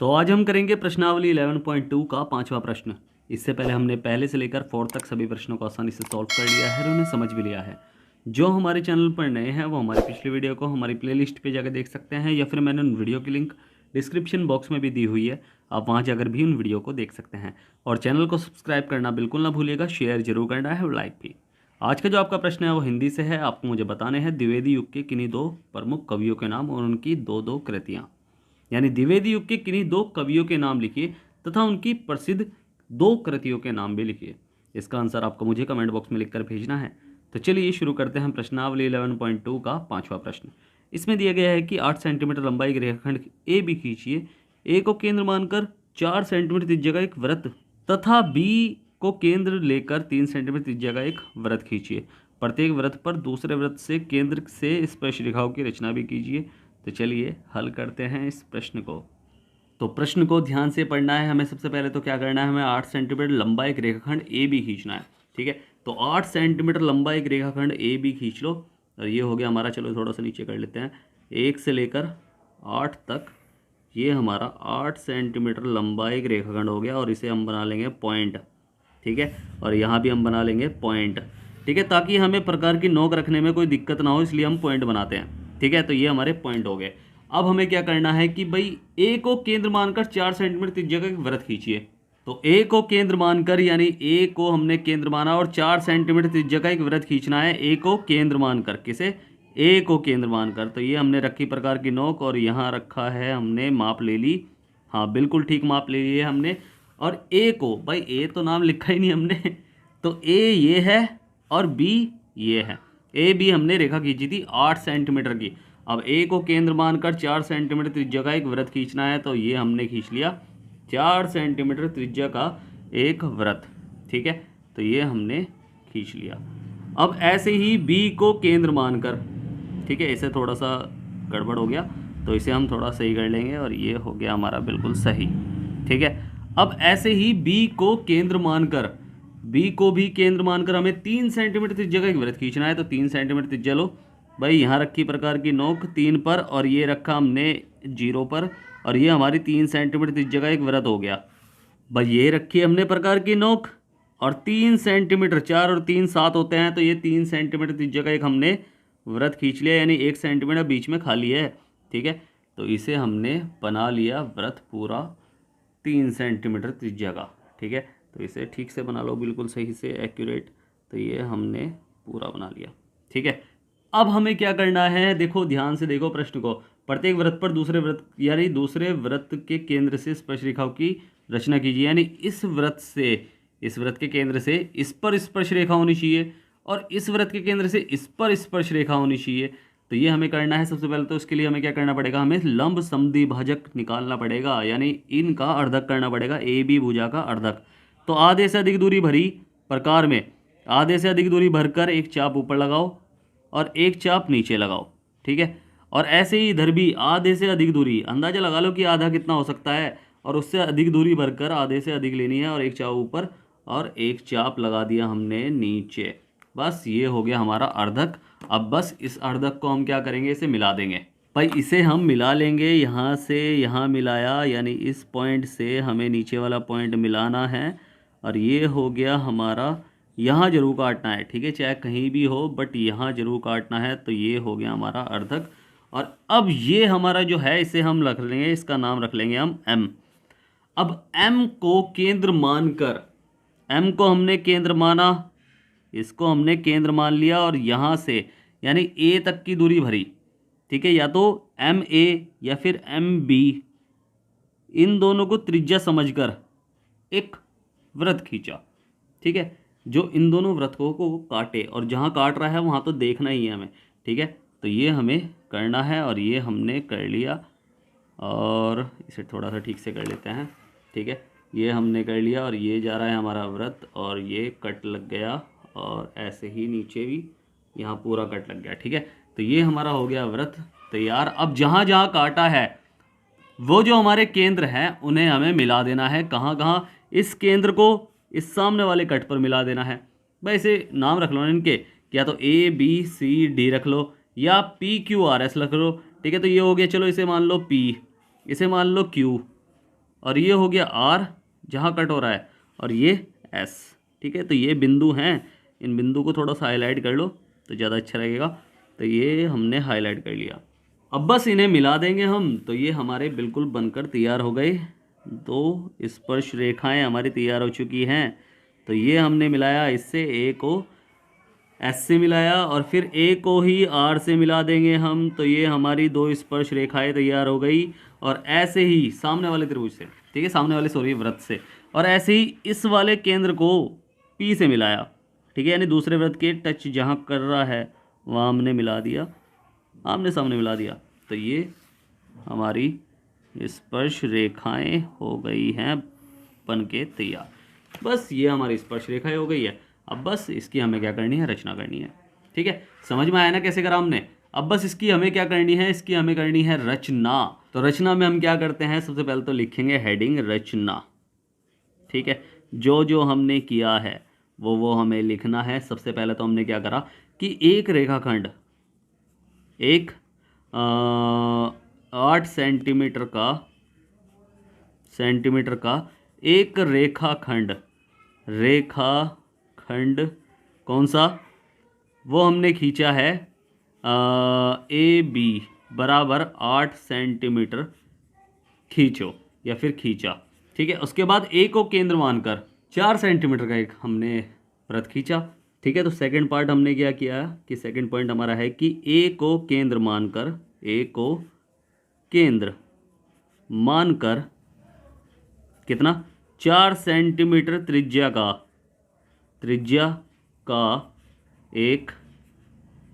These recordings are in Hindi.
तो आज हम करेंगे प्रश्नावली 11.2 का पांचवा प्रश्न। इससे पहले हमने पहले से लेकर 4 तक सभी प्रश्नों को आसानी से सॉल्व कर लिया है और उन्हें समझ भी लिया है। जो हमारे चैनल पर नए हैं वो हमारी पिछली वीडियो को हमारी प्लेलिस्ट पे जाकर देख सकते हैं, या फिर मैंने उन वीडियो की लिंक डिस्क्रिप्शन बॉक्स में भी दी हुई है, आप वहाँ जाकर भी उन वीडियो को देख सकते हैं। और चैनल को सब्सक्राइब करना बिल्कुल ना भूलिएगा, शेयर जरूर करना है और लाइक भी। आज का जो आपका प्रश्न है वो हिंदी से है। आपको मुझे बताने हैं द्विवेदी युग के किन्हीं दो प्रमुख कवियों के नाम और उनकी दो दो कृतियाँ। यानी द्विवेदी युग के किन्हीं दो कवियों के नाम लिखिए तथा उनकी प्रसिद्ध दो कृतियों के नाम भी लिखिए। इसका आंसर आपको मुझे कमेंट बॉक्स में लिखकर भेजना है। तो चलिए शुरू करते हैं प्रश्नावली 11.2 का पांचवा प्रश्न। इसमें दिया गया है कि 8 सेंटीमीटर लंबाई के रेखाखंड ए बी खींचिए। ए को केंद्र मानकर 4 सेंटीमीटर त्रिज्या का एक वृत्त तथा बी को केंद्र लेकर 3 सेंटीमीटर त्रिज्या का एक वृत्त खींचिए। प्रत्येक वृत्त पर दूसरे वृत्त से केंद्र से स्पर्श रेखाओं की रचना भी कीजिए। तो चलिए हल करते हैं इस प्रश्न को। तो प्रश्न को ध्यान से पढ़ना है हमें। सबसे पहले तो क्या करना है, हमें 8 सेंटीमीटर लंबा एक रेखाखंड ए बी खींचना है। ठीक है, तो 8 सेंटीमीटर लंबा एक रेखाखंड ए बी खींच लो और ये हो गया हमारा। चलो थोड़ा सा नीचे कर लेते हैं। 1 से लेकर 8 तक ये हमारा 8 सेंटीमीटर लंबा एक रेखाखंड हो गया और इसे हम बना लेंगे पॉइंट। ठीक है, और यहाँ भी हम बना लेंगे पॉइंट। ठीक है, ताकि हमें प्रकार की नोक रखने में कोई दिक्कत ना हो, इसलिए हम पॉइंट बनाते हैं। ठीक है, तो ये हमारे पॉइंट हो गए। अब हमें क्या करना है कि भाई ए को केंद्र मानकर 4 सेंटीमीटर त्रिज्या का एक वृत्त खींचिए। तो ए को केंद्र मानकर, यानी ए को हमने केंद्र माना और 4 सेंटीमीटर त्रिज्या का एक वृत्त खींचना है। ए को केंद्र मानकर, किसे? ए को केंद्र मानकर। तो ये हमने रखी प्रकार की नोक और यहाँ रखा है हमने माप ले ली। हाँ बिल्कुल ठीक माप ले ली है हमने। और ए को, भाई ए तो नाम लिखा ही नहीं हमने, तो ए ये है और बी ये है। ए बी हमने रेखा खींची थी 8 सेंटीमीटर की। अब ए को केंद्र मानकर 4 सेंटीमीटर त्रिज्या का एक वृत्त खींचना है, तो ये हमने खींच लिया 4 सेंटीमीटर त्रिज्या का एक वृत्त। ठीक है, तो ये हमने खींच लिया। अब ऐसे ही बी को केंद्र मानकर, ठीक है, इसे थोड़ा सा गड़बड़ हो गया तो इसे हम थोड़ा सही कर लेंगे और ये हो गया हमारा बिल्कुल सही। ठीक है, अब ऐसे ही बी को केंद्र मानकर, बी को भी केंद्र मानकर हमें 3 सेंटीमीटर त्रिज्या का एक वृत्त खींचना है। तो 3 सेंटीमीटर त्रिज्या लो भाई, यहाँ रखी प्रकार की नोक 3 पर और ये रखा हमने 0 पर, और ये हमारी 3 सेंटीमीटर त्रिज्या का एक वृत्त हो गया। भाई ये रखी हमने प्रकार की नोक और 3 सेंटीमीटर, 4 और 3 7 होते हैं, तो ये 3 सेंटीमीटर त्रिज्या का एक हमने वृत्त खींच लिया, यानी 1 सेंटीमीटर बीच में खाली है। ठीक है, तो इसे हमने बना लिया वृत्त पूरा 3 सेंटीमीटर त्रिज्या का। ठीक है, तो इसे ठीक से बना लो, बिल्कुल सही से एक्यूरेट। तो ये हमने पूरा बना लिया। ठीक है, अब हमें क्या करना है, देखो ध्यान से देखो प्रश्न को। प्रत्येक वृत्त पर दूसरे वृत्त, यानी दूसरे वृत्त के केंद्र से स्पर्श रेखाओं की रचना कीजिए। यानी इस वृत्त से, इस वृत्त के केंद्र से इस पर स्पर्श रेखा होनी चाहिए और इस वृत्त के केंद्र से इस पर स्पर्श रेखा होनी चाहिए। तो ये हमें करना है। सबसे पहले तो इसके लिए हमें क्या करना पड़ेगा, हमें लंब समद्विभाजक निकालना पड़ेगा, यानी इनका अर्धक करना पड़ेगा, ए बी भुजा का अर्धक। तो आधे से अधिक दूरी भरी प्रकार में आधे से अधिक दूरी भरकर एक चाप ऊपर लगाओ और एक चाप नीचे लगाओ। ठीक है, और ऐसे ही इधर भी आधे से अधिक दूरी, अंदाजा लगा लो कि आधा कितना हो सकता है, और उससे अधिक दूरी भरकर आधे से अधिक लेनी है और एक चाप ऊपर और एक चाप लगा दिया हमने नीचे। बस ये हो गया हमारा अर्धक। अब बस इस अर्धक को हम क्या करेंगे, इसे मिला देंगे। भाई इसे हम मिला लेंगे, यहाँ से यहाँ मिलाया, यानी इस पॉइंट से हमें नीचे वाला पॉइंट मिलाना है और ये हो गया हमारा। यहाँ जरूर काटना है, ठीक है, चाहे कहीं भी हो बट यहाँ जरूर काटना है। तो ये हो गया हमारा अर्धक। और अब ये हमारा जो है इसे हम रख लेंगे, इसका नाम रख लेंगे हम एम। अब एम को केंद्र मानकर, एम को हमने केंद्र माना, इसको हमने केंद्र मान लिया और यहाँ से यानी ए तक की दूरी भरी। ठीक है, या तो एम ए या फिर एम बी, इन दोनों को त्रिज्या समझकर एक वृत्त खींचा। ठीक है, जो इन दोनों वृत्तों को काटे, और जहाँ काट रहा है वहाँ तो देखना ही है हमें। ठीक है, तो ये हमें करना है और ये हमने कर लिया और इसे थोड़ा सा ठीक से कर लेते हैं। ठीक है, ये हमने कर लिया और ये जा रहा है हमारा वृत्त और ये कट लग गया और ऐसे ही नीचे भी यहाँ पूरा कट लग गया। ठीक है, तो ये हमारा हो गया वृत्त तैयार। अब जहाँ जहाँ काटा है वो जो हमारे केंद्र हैं उन्हें हमें मिला देना है। कहाँ कहाँ, इस केंद्र को इस सामने वाले कट पर मिला देना है। भाई इसे नाम रख लो इनके, या तो ए बी सी डी रख लो या पी क्यू आर एस रख लो। ठीक है, तो ये हो गया, चलो इसे मान लो पी, इसे मान लो क्यू, और ये हो गया आर जहाँ कट हो रहा है, और ये एस। ठीक है, तो ये बिंदु हैं, इन बिंदु को थोड़ा सा हाईलाइट कर लो तो ज़्यादा अच्छा लगेगा। तो ये हमने हाईलाइट कर लिया। अब बस इन्हें मिला देंगे हम, तो ये हमारे बिल्कुल बनकर तैयार हो गए। दो स्पर्श रेखाएं हमारी तैयार हो चुकी हैं। तो ये हमने मिलाया, इससे ए को एस से मिलाया, और फिर ए को ही आर से मिला देंगे हम। तो ये हमारी दो स्पर्श रेखाएं तैयार हो गई। और ऐसे ही सामने वाले त्रिभुज से, ठीक है, सामने वाले सॉरी वृत्त से, और ऐसे ही इस वाले केंद्र को पी से मिलाया। ठीक है, यानी दूसरे वृत्त के टच जहाँ कर रहा है वहाँ हमने मिला दिया, आमने सामने मिला दिया। तो ये हमारी स्पर्श रेखाएं हो गई हैं बन के तैयार। बस ये हमारी स्पर्श रेखाएं हो गई है। अब बस इसकी हमें क्या करनी है, रचना करनी है। ठीक है, समझ में आया ना कैसे करा हमने। अब बस इसकी हमें क्या करनी है, इसकी हमें करनी है रचना। तो रचना में हम क्या करते हैं, सबसे पहले तो लिखेंगे हेडिंग रचना। ठीक है, जो जो हमने किया है वो हमें लिखना है। सबसे पहले तो हमने क्या करा कि एक रेखाखंड, एक 8 सेंटीमीटर का एक रेखाखंड कौन सा, वो हमने खींचा है ए बी बराबर 8 सेंटीमीटर खींचो या फिर खींचा। ठीक है, उसके बाद ए को केंद्र मानकर 4 सेंटीमीटर का एक हमने वृत्त खींचा। ठीक है, तो सेकंड पार्ट हमने क्या किया कि सेकंड पॉइंट हमारा है कि ए को केंद्र मानकर कितना, 4 सेंटीमीटर त्रिज्या का एक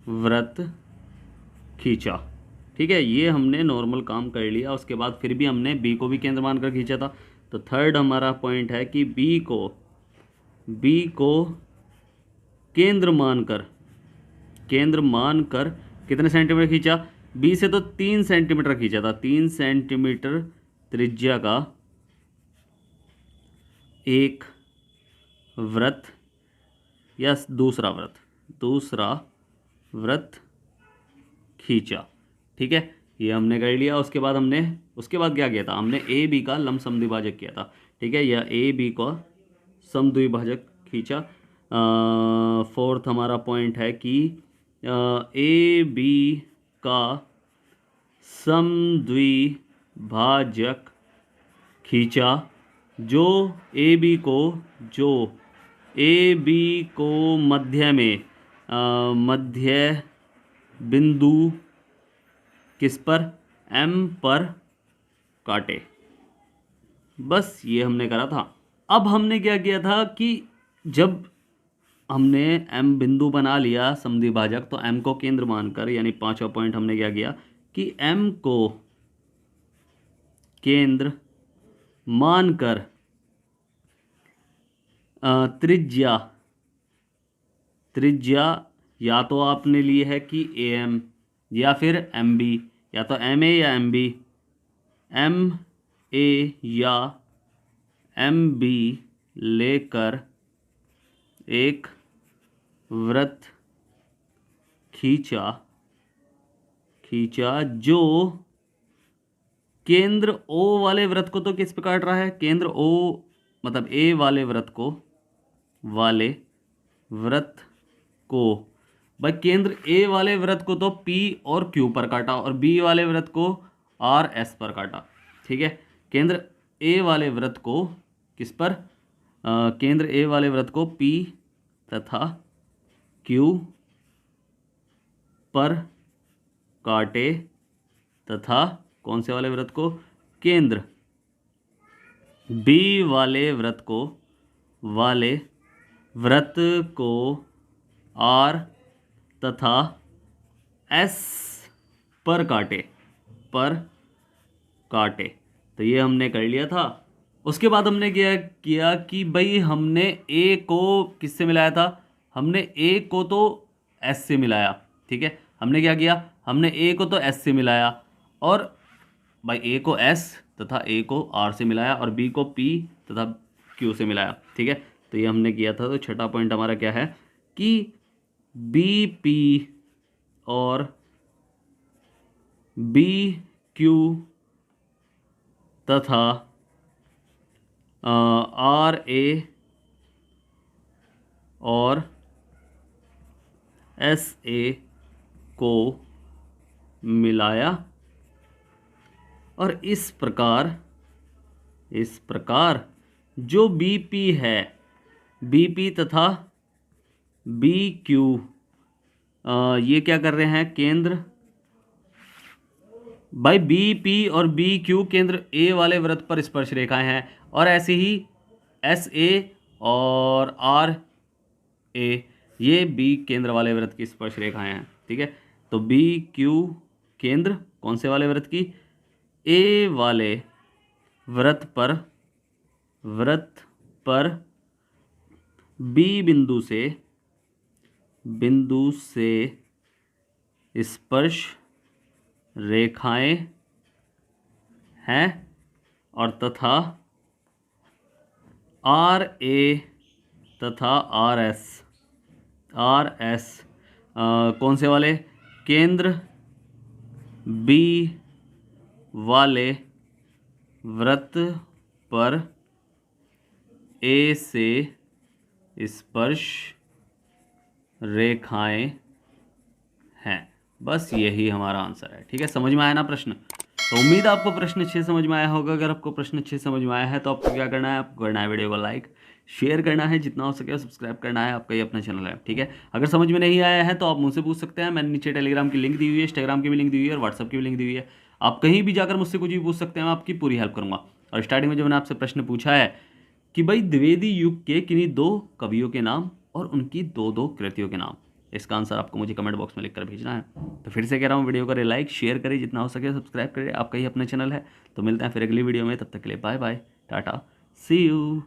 वृत्त खींचा। ठीक है, ये हमने नॉर्मल काम कर लिया। उसके बाद फिर भी हमने बी को भी केंद्र मानकर खींचा था। तो थर्ड हमारा पॉइंट है कि बी को केंद्र मानकर कितने सेंटीमीटर खींचा, बी से तो 3 सेंटीमीटर खींचा था। 3 सेंटीमीटर त्रिज्या का एक वृत्त या दूसरा वृत्त खींचा। ठीक है, ये हमने कर लिया। उसके बाद क्या किया था, हमने ए बी का लंब समद्विभाजक किया था। ठीक है, या ए बी का समद्विभाजक खींचा। फोर्थ हमारा पॉइंट है कि ए बी का समद्विभाजक खींचा, जो ए बी को मध्य बिंदु किस पर, एम पर काटे। बस ये हमने करा था। अब हमने क्या किया था कि जब हमने एम बिंदु बना लिया समद्विभाजक, तो एम को केंद्र मानकर, यानी पांचवा पॉइंट हमने क्या किया कि एम को केंद्र मानकर त्रिज्या या तो आपने ली है कि ए एम या फिर एम बी, या तो एम ए या एम बी, एम ए या एम बी लेकर एक वृत्त खींचा जो केंद्र ओ वाले वृत्त को तो किस पे काट रहा है, केंद्र ओ मतलब ए वाले वृत्त को भाई केंद्र ए वाले वृत्त को तो पी और क्यू पर काटा, और बी वाले वृत्त को आर एस पर काटा। ठीक है, केंद्र ए वाले वृत्त को किस पर, केंद्र ए वाले वृत्त को पी तथा क्यू पर काटे, तथा कौन से वाले वृत्त को, केंद्र बी वाले वृत्त को आर तथा एस पर काटे। तो ये हमने कर लिया था। उसके बाद हमने क्या किया कि भाई हमने ए को किससे मिलाया था, हमने ए को तो एस से मिलाया। ठीक है, हमने क्या किया, हमने ए को तो एस से मिलाया, और भाई ए को एस तथा ए को आर से मिलाया, और बी को पी तथा क्यू से मिलाया। ठीक है, तो ये हमने किया था। तो छठा पॉइंट हमारा क्या है कि बी पी और बी क्यू तथा RA और SA को मिलाया और इस प्रकार जो BP है, BP तथा BQ ये क्या कर रहे हैं, केंद्र भाई BP और BQ केंद्र A वाले वृत्त पर स्पर्श रेखाएं हैं, और ऐसे ही SA और RA ये B केंद्र वाले वृत्त की स्पर्श रेखाएं हैं। ठीक है, तो BQ केंद्र कौन से वाले वृत्त की, A वाले वृत्त पर B बिंदु से स्पर्श रेखाएं हैं, और तथा RA तथा RS कौन से वाले, केंद्र B वाले वृत्त पर A से स्पर्श रेखाएं हैं। बस यही हमारा आंसर है। ठीक है, समझ में आया ना प्रश्न? तो उम्मीद है आपको प्रश्न अच्छे समझ में आया होगा। अगर आपको प्रश्न अच्छे समझ में आया है तो आपको क्या करना है, आपको करना है वीडियो को लाइक, शेयर करना है, जितना हो सके सब्सक्राइब करना है। आपका ये अपना चैनल है। ठीक है, अगर समझ में नहीं आया है तो आप मुझसे पूछ सकते हैं। मैंने नीचे टेलीग्राम की लिंक दी हुई है, इंस्टाग्राम की भी लिंक दी हुई है और व्हाट्सअप की भी लिंक दी हुई है। आप कहीं भी जाकर मुझसे कुछ भी पूछ सकते हैं, मैं आपकी पूरी हेल्प करूँगा। और स्टार्टिंग में जो मैंने आपसे प्रश्न पूछा है कि भाई द्विवेदी युग के किन्हीं 2 कवियों के नाम और उनकी 2 कृतियों के नाम, इसका आंसर आपको मुझे कमेंट बॉक्स में लिखकर भेजना है। तो फिर से कह रहा हूँ, वीडियो करें लाइक, शेयर करें, जितना हो सके सब्सक्राइब करें। आपका ही अपना चैनल है। तो मिलते हैं फिर अगली वीडियो में, तब तक के लिए bye bye, tata, see you.